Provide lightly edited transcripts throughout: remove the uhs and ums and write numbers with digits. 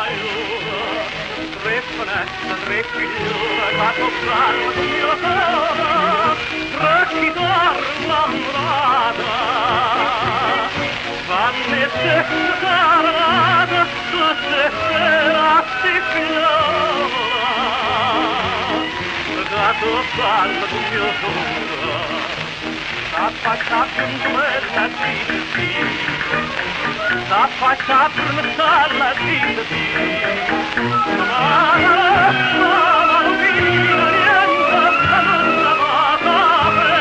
allora, tre finestre, tre figliole, da toccare con mio cuore, tre chitarre innamorata, vanne se scarnata, tutte sera si figliola, da toccare con mio cuore. S'affacciato quella vita, s'affacciato nella vita, ma non vino niente, non la cave,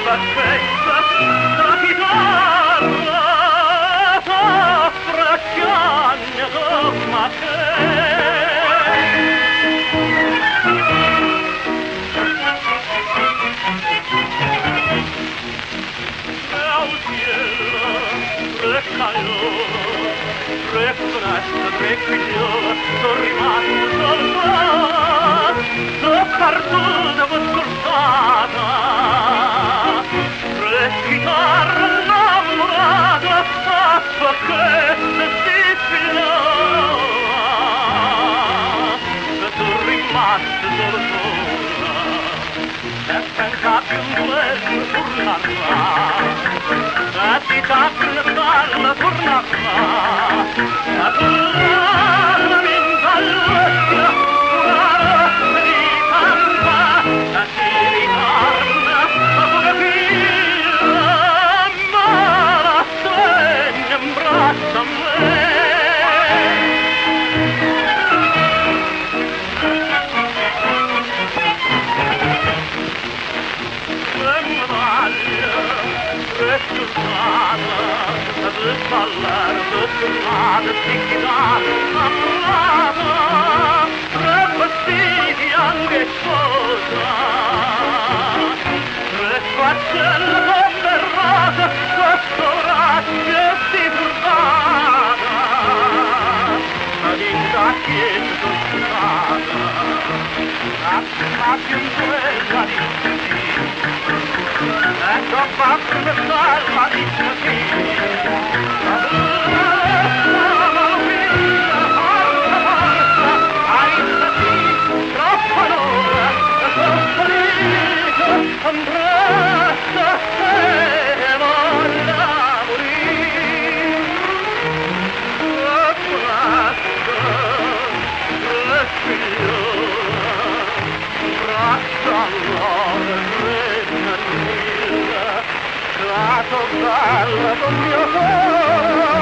la festa, la chitarra, soffre chiagna come te. Tre finestre, tre figliole, sono rimasto soltanto, sono perduta, ma scorsata. Tre chitarre innamorate, perché si figliola, sono rimasto sola. E senza più un duello tornarla, e ti tappi la stalla tornarla, a tornarla vinta all'occhio, una rossa di pampa, e ti ritorna a poca figlia, ma la segna in braccio a me. De ballare, de suonare, di chitarra innamorata, tre vestiti anche sposa, tre faccelle come rosa, sotto braccia si turbata, ma di chiesa consumata, a più in quella di ecco fatto per salva di Bella con mio cuore